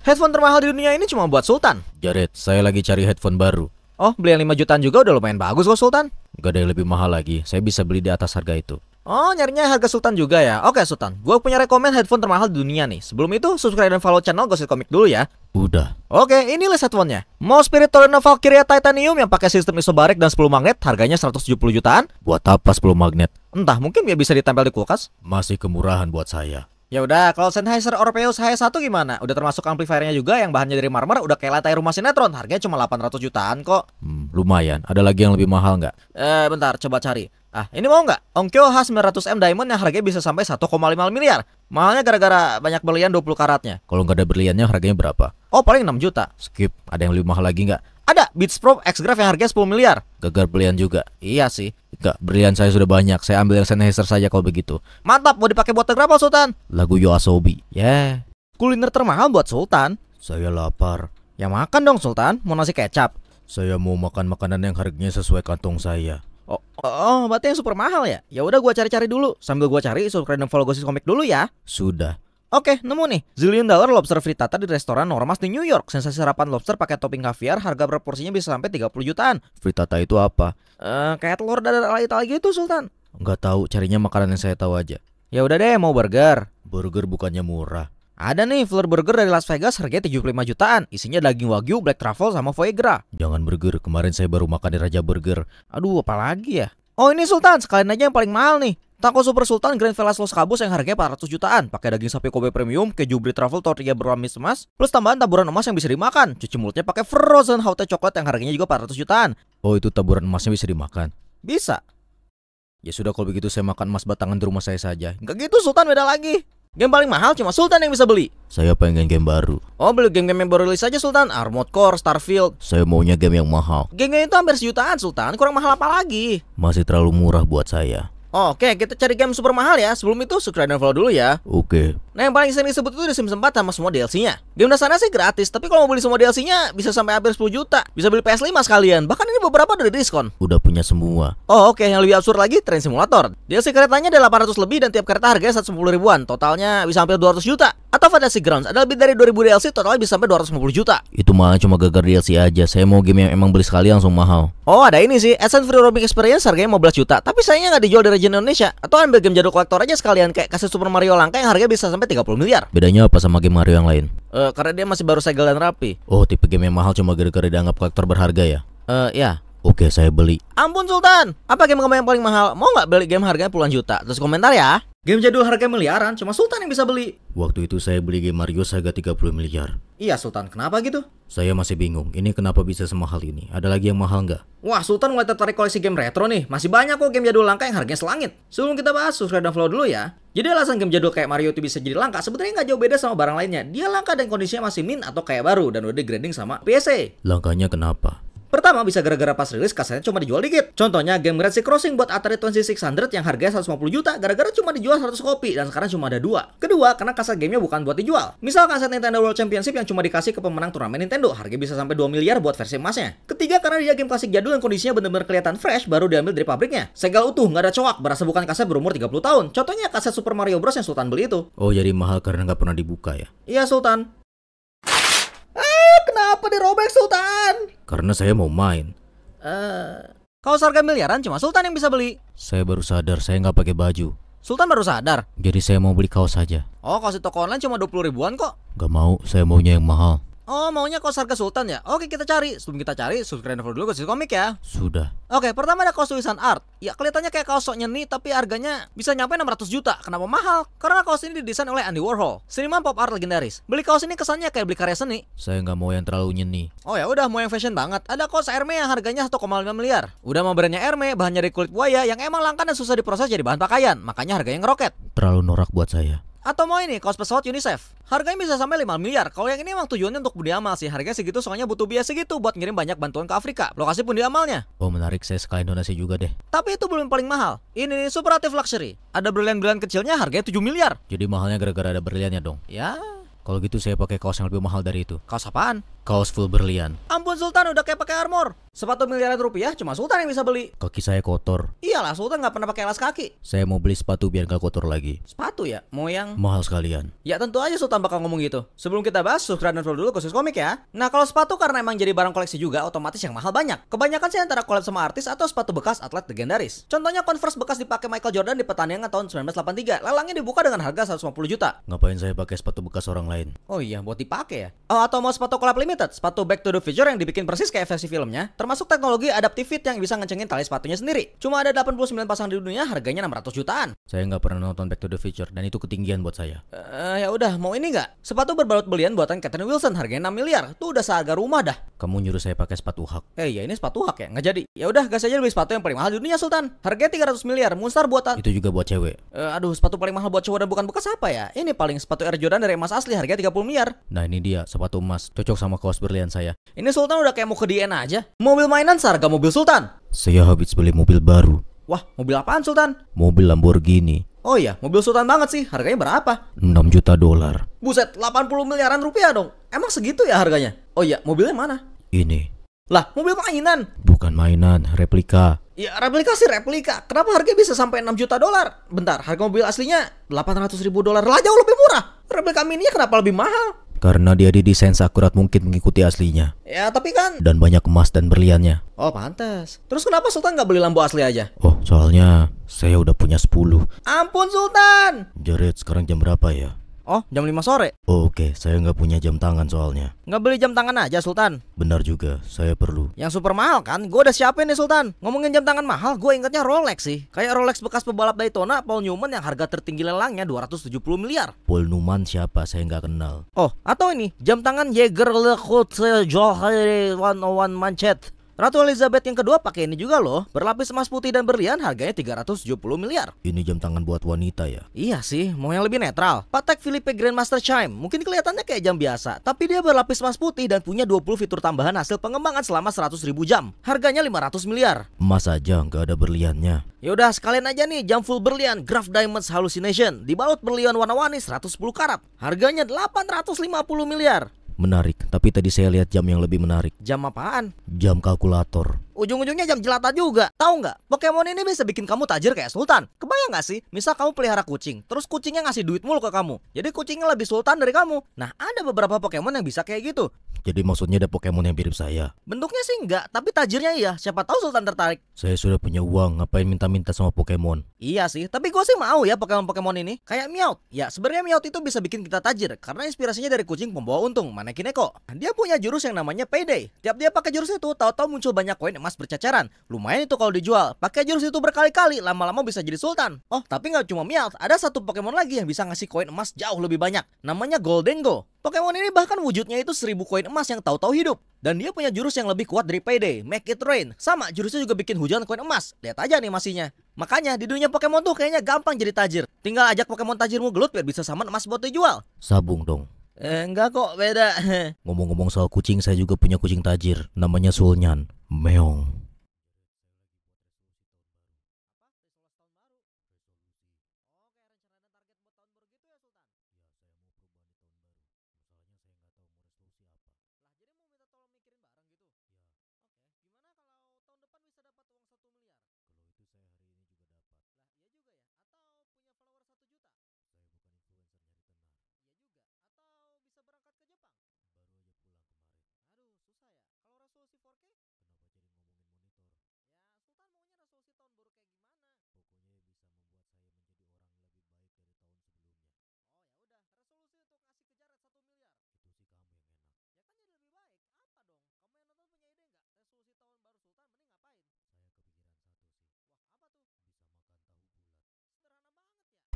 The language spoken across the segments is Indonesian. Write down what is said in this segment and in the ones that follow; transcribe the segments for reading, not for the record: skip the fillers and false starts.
Headphone termahal di dunia ini cuma buat Sultan. Jared, saya lagi cari headphone baru. Oh, beli yang 5 jutaan juga udah lumayan bagus kok Sultan. Gak ada yang lebih mahal lagi. Saya bisa beli di atas harga itu. Oh, nyarinya harga Sultan juga ya. Oke Sultan, gue punya rekomend headphone termahal di dunia nih. Sebelum itu, subscribe dan follow channel Gosip Komik dulu ya. Udah. Oke, ini list headphone-nya. Mau Spirit Torino Valkyria Titanium yang pakai sistem isobarik dan 10 magnet, harganya 170 jutaan. Buat apa 10 magnet? Entah, mungkin biar bisa ditempel di kulkas. Masih kemurahan buat saya. Ya udah, kalau Sennheiser Orpheus H1 gimana? Udah termasuk amplifiernya juga yang bahannya dari marmer, udah kayak lantai rumah sinetron. Harganya cuma 800 jutaan kok. Lumayan. Ada lagi yang lebih mahal nggak? Bentar, coba cari. Ah, ini mau nggak? Onkyo H900M Diamond yang harganya bisa sampai 1,5 miliar. Mahalnya gara-gara banyak berlian 20 karatnya. Kalau nggak ada berliannya harganya berapa? Oh, paling 6 juta. Skip. Ada yang lebih mahal lagi nggak? Ada Beats Pro X-Graph yang harganya 10 miliar. Gagal berlian juga. Iya sih. Nggak, berlian saya sudah banyak. Saya ambil yang Sennheiser saja kalau begitu. Mantap, mau dipakai buat berapa Sultan? Lagu Yoasobi. Kuliner termahal buat Sultan. Saya lapar. Ya makan dong Sultan, mau nasi kecap. Saya mau makan makanan yang harganya sesuai kantong saya. Oh, berarti yang super mahal ya? Ya udah gua cari-cari dulu. Sambil gua cari, subscribe dan follow Gosip Komik dulu ya. Sudah. Oke, nemu nih. $1 zillion lobster frittata di restoran Normas di New York. Sensasi sarapan lobster pakai topping kaviar, harga per porsinya bisa sampai 30 jutaan. Frittata itu apa? Kayak telur dadar ala Italia gitu, Sultan. Nggak tahu, carinya makanan yang saya tahu aja. Ya udah deh, mau burger. Burger bukannya murah. Ada nih Fleur Burger dari Las Vegas, harganya 75 jutaan. Isinya daging wagyu, black truffle, sama foie gras. Jangan burger, kemarin saya baru makan di Raja Burger. Aduh, apalagi ya? Oh, ini Sultan, sekalian aja yang paling mahal nih. Taco Super Sultan Grand Velas Los Cabos yang harganya 400 jutaan. Pakai daging sapi Kobe premium, keju brie truffle, tortilla berlamis emas, plus tambahan taburan emas yang bisa dimakan. Cuci mulutnya pakai frozen haute coklat yang harganya juga 400 jutaan. Oh, itu taburan emasnya bisa dimakan? Bisa. Ya sudah, kalau begitu saya makan emas batangan di rumah saya saja. Enggak gitu Sultan, beda lagi. Game paling mahal cuma Sultan yang bisa beli. Saya pengen game baru. Oh, beli game-game yang baru rilis aja Sultan. Armored Core, Starfield. Saya maunya game yang mahal. Game-game itu hampir sejutaan Sultan, kurang mahal apa lagi? Masih terlalu murah buat saya. Oke, kita cari game super mahal ya. Sebelum itu subscribe dan follow dulu ya. Oke. Nah, yang paling sering disebut itu The Sims 4 sama semua DLC-nya. Game dasarnya sih gratis, tapi kalau mau beli semua DLC-nya bisa sampai hampir 10 juta. Bisa beli PS5 sekalian. Bahkan ini beberapa udah diskon. Udah punya semua. Oh, oke, yang lebih absurd lagi Train Simulator. DLC keretanya ada 800 lebih dan tiap kereta harganya 110 ribuan. Totalnya bisa hampir 200 juta. Atau Fantasy Grounds ada lebih dari 2000 DLC, totalnya bisa sampai 250 juta. Itu malah cuma gagal DLC aja. Saya mau game yang emang beli sekali langsung mahal. Oh, ada ini sih, Essence Free Roaming Experience harganya 15 juta. Tapi sayangnya nggak dijual di region Indonesia. Atau ambil game jadul kolektor aja sekalian kayak kaset Super Mario Langka yang harganya bisa sampai 30 miliar. Bedanya apa sama game Mario yang lain? Karena dia masih baru segel dan rapi. Oh, tipe game yang mahal cuma gara-gara dianggap kolektor berharga ya? Ya. Oke, saya beli. Ampun Sultan, apa game kamu yang paling mahal? Mau nggak beli game harganya puluhan juta? Terus komentar ya. Game jadul harga miliaran, cuma Sultan yang bisa beli. Waktu itu saya beli game Mario seharga 30 miliar. Iya Sultan, kenapa gitu? Saya masih bingung, ini kenapa bisa semahal ini? Ada lagi yang mahal nggak? Wah, Sultan mulai tertarik koleksi game retro nih. Masih banyak kok game jadul langka yang harganya selangit. Sebelum kita bahas, subscribe dan follow dulu ya. Jadi alasan game jadul kayak Mario itu bisa jadi langka sebenarnya nggak jauh beda sama barang lainnya. Dia langka dan kondisinya masih mint atau kayak baru dan udah di-grading sama PC. Langkahnya kenapa? Pertama, bisa gara-gara pas rilis kasetnya cuma dijual dikit. Contohnya game Galaxy Crossing buat Atari 2600 yang harganya 150 juta gara-gara cuma dijual 100 kopi dan sekarang cuma ada 2. Kedua, karena kaset gamenya bukan buat dijual. Misal kaset Nintendo World Championship yang cuma dikasih ke pemenang turnamen Nintendo, harganya bisa sampai 2 miliar buat versi emasnya. Ketiga, karena dia game klasik jadul yang kondisinya bener-bener kelihatan fresh baru diambil dari pabriknya. Segel utuh, nggak ada coak, berasa bukan kaset berumur 30 tahun. Contohnya kaset Super Mario Bros yang Sultan beli itu. Oh, jadi mahal karena nggak pernah dibuka ya? Iya Sultan. Kenapa dirobek Sultan? Karena saya mau main. Kaos harga miliaran cuma Sultan yang bisa beli. Saya baru sadar saya nggak pakai baju. Sultan baru sadar. Jadi saya mau beli kaos saja. Oh, kaos di toko online cuma 20 ribuan kok. Gak mau, saya maunya yang mahal. Oh, maunya kaos harga Sultan ya? Oke, kita cari. Sebelum kita cari, subscribe dan follow dulu Gosip Komik ya. Sudah. Oke, pertama ada kaos tulisan art. Ya, kelihatannya kayak kaos sok nyeni, tapi harganya bisa nyampe 600 juta. Kenapa mahal? Karena kaos ini didesain oleh Andy Warhol, seniman pop art legendaris. Beli kaos ini kesannya kayak beli karya seni. Saya nggak mau yang terlalu nyeni. Oh ya udah, mau yang fashion banget. Ada kaos Hermes yang harganya 1,5 miliar. Udah mau brandnya Hermes, bahannya dari kulit buaya yang emang langka dan susah diproses jadi bahan pakaian. Makanya harganya ngeroket. Terlalu norak buat saya. Atau mau ini, kaos pesawat UNICEF. Harganya bisa sampai 5 miliar. Kalau yang ini emang tujuannya untuk budi amal sih. Harganya segitu soalnya butuh biaya segitu buat ngirim banyak bantuan ke Afrika. Lokasi pundi amalnya. Oh menarik, saya sekalian donasi juga deh. Tapi itu belum paling mahal. Ini nih, Superlative Luxury. Ada berlian-berlian kecilnya harganya 7 miliar. Jadi mahalnya gara-gara ada berliannya dong. Ya. Kalau gitu saya pakai kaos yang lebih mahal dari itu. Kaos apaan? Kaos full berlian. Ampun Sultan, udah kayak pakai armor. Sepatu miliaran rupiah cuma Sultan yang bisa beli. Kaki saya kotor. Iyalah, Sultan nggak pernah pakai alas kaki. Saya mau beli sepatu biar gak kotor lagi. Sepatu ya? Mau yang Mahal sekalian. Ya tentu aja Sultan bakal ngomong gitu. Sebelum kita bahas, subscribe dan follow dulu Khusus Komik ya. Nah kalau sepatu karena emang jadi barang koleksi juga, otomatis yang mahal banyak. Kebanyakan sih antara collab sama artis atau sepatu bekas atlet legendaris. Contohnya Converse bekas dipakai Michael Jordan di pertandingan tahun 1983. Lelangnya dibuka dengan harga 150 juta. Ngapain saya pakai sepatu bekas orang lain? Oh iya, buat dipakai ya. Oh, atau mau sepatu collab limited, sepatu Back to the Future yang dibikin persis kayak versi filmnya, termasuk teknologi Adaptive Fit yang bisa ngecengin tali sepatunya sendiri. Cuma ada 89 pasang di dunia, harganya 600 jutaan. Saya nggak pernah nonton Back to the Future dan itu ketinggian buat saya. Ya udah, mau ini nggak? Sepatu berbalut belian buatan Catherine Wilson, harganya 6 miliar. Tuh udah seharga rumah dah. Kamu nyuruh saya pakai sepatu hak. Ya ini sepatu hak ya, nggak jadi. Ya udah, gas aja beli sepatu yang paling mahal di dunia Sultan. Harganya 300 miliar, Moonstar buatan. Itu juga buat cewek. Aduh, sepatu paling mahal buat cowok dan bukan bekas apa ya? Ini paling sepatu Air Jordan dari emas asli, harganya 30 miliar. Nah ini dia, sepatu emas. Cocok sama kaos berlian saya. Ini Sultan udah kayak mau ke DN aja. Mobil mainan seharga mobil Sultan. Saya habis beli mobil baru. Wah, mobil apaan Sultan? Mobil Lamborghini. Oh iya, mobil Sultan banget sih. Harganya berapa? 6 juta dolar. Buset, 80 miliaran rupiah dong. Emang segitu ya harganya? Oh iya, mobilnya mana? Ini. Lah, mobil mainan. Bukan mainan, replika. Ya, replika sih replika. Kenapa harganya bisa sampai 6 juta dolar? Bentar, harga mobil aslinya 800 ribu dolar lah, jauh lebih murah. Replika mininya kenapa lebih mahal? Karena dia didesain seakurat mungkin mengikuti aslinya. Ya, tapi kan... Dan banyak emas dan berliannya. Oh, pantas. Terus kenapa Sultan nggak beli Lambo asli aja? Oh, soalnya saya udah punya 10. Ampun Sultan! Jared, sekarang jam berapa ya? Oh, jam 5 sore. Oh, oke, saya nggak punya jam tangan soalnya. Nggak beli jam tangan aja Sultan? Benar juga, saya perlu. Yang super mahal kan? Gue udah siapin nih Sultan. Ngomongin jam tangan mahal, gue ingetnya Rolex sih. Kayak Rolex bekas pebalap Daytona, Paul Newman yang harga tertinggi lelangnya 270 miliar. Paul Newman siapa? Saya nggak kenal. Oh, atau ini, jam tangan Jaeger LeCoultre Jolie 101 Manchet. Ratu Elizabeth yang kedua pakai ini juga loh. Berlapis emas putih dan berlian, harganya 370 miliar. Ini jam tangan buat wanita ya? Iya sih, mau yang lebih netral. Patek Philippe Grandmaster Chime. Mungkin kelihatannya kayak jam biasa, tapi dia berlapis emas putih dan punya 20 fitur tambahan hasil pengembangan selama 100.000 jam. Harganya 500 miliar. Emas aja, nggak ada berliannya. Yaudah, sekalian aja nih jam full berlian Graph Diamonds Hallucination. Dibalut berlian warna-warni 110 karat. Harganya 850 miliar. Menarik, tapi tadi saya lihat jam yang lebih menarik. Jam apaan? Jam kalkulator. Ujung-ujungnya jam jelata juga. Tahu nggak? Pokemon ini bisa bikin kamu tajir kayak Sultan. Kebayang nggak sih? Misal kamu pelihara kucing, terus kucingnya ngasih duit mulu ke kamu. Jadi kucingnya lebih sultan dari kamu. Nah, ada beberapa Pokemon yang bisa kayak gitu. Jadi maksudnya ada Pokemon yang mirip saya? Bentuknya sih enggak, tapi tajirnya iya. Siapa tahu Sultan tertarik. Saya sudah punya uang, ngapain minta-minta sama Pokemon? Iya sih, tapi gue sih mau ya Pokemon ini. Kayak Meowth. Ya, sebenarnya Meowth itu bisa bikin kita tajir karena inspirasinya dari kucing pembawa untung, Manekineko. Dia punya jurus yang namanya Payday. Tiap dia pakai jurus itu, tahu-tahu muncul banyak koin emas berceceran. Lumayan itu kalau dijual. Pakai jurus itu berkali-kali, lama-lama bisa jadi sultan. Oh, tapi nggak cuma Meowth, ada satu Pokemon lagi yang bisa ngasih koin emas jauh lebih banyak. Namanya Goldengo. Pokemon ini bahkan wujudnya itu 1000 koin emas yang tahu-tahu hidup. Dan dia punya jurus yang lebih kuat dari Payday, Make It Rain. Sama, jurusnya juga bikin hujan koin emas. Lihat aja animasinya. Makanya di dunia Pokemon tuh kayaknya gampang jadi tajir. Tinggal ajak Pokemon tajirmu gelut biar bisa saman emas buat dijual. Sabung dong. Enggak kok, beda. Ngomong-ngomong soal kucing, saya juga punya kucing tajir. Namanya Sulnyan. Meong.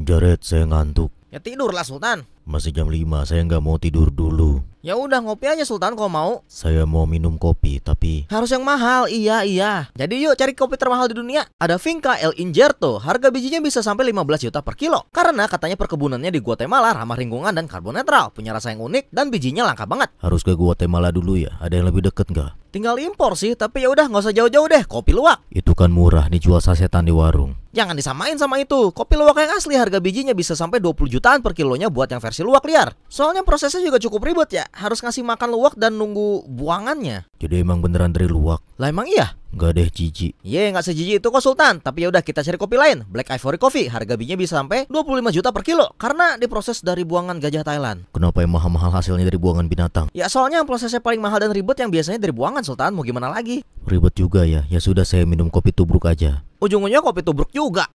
Jared, saya ngantuk. Ya tidurlah Sultan. Masih jam 5, saya nggak mau tidur dulu. Ya udah ngopi aja Sultan kalau mau. Saya mau minum kopi, tapi harus yang mahal, iya. Jadi yuk cari kopi termahal di dunia. Ada Finca El Injerto, harga bijinya bisa sampai 15 juta per kilo. Karena katanya perkebunannya di Guatemala ramah lingkungan dan karbon netral, punya rasa yang unik dan bijinya langka banget. harus ke Guatemala dulu ya? Ada yang lebih deket nggak? Tinggal impor sih, tapi ya udah nggak usah jauh-jauh deh, kopi luwak. Itu kan murah dijual sasetan di warung. Jangan disamain sama itu. Kopi luwak yang asli harga bijinya bisa sampai 20 jutaan per kilonya buat yang versi luwak liar. Soalnya prosesnya juga cukup ribet ya. Harus ngasih makan luwak dan nunggu buangannya. Jadi emang beneran dari luwak? Lah emang iya? Nggak deh, jijik. Ye, nggak sejijik itu kok Sultan. Tapi ya udah kita cari kopi lain. Black Ivory Coffee. Harga bijinya bisa sampai 25 juta per kilo. Karena diproses dari buangan gajah Thailand. Kenapa yang mahal-mahal hasilnya dari buangan binatang? Ya soalnya yang prosesnya paling mahal dan ribet yang biasanya dari buangan Sultan. Mau gimana lagi? Ribet juga ya. Ya sudah, saya minum kopi tubruk aja. Ujung-ujungnya kopi tubruk juga.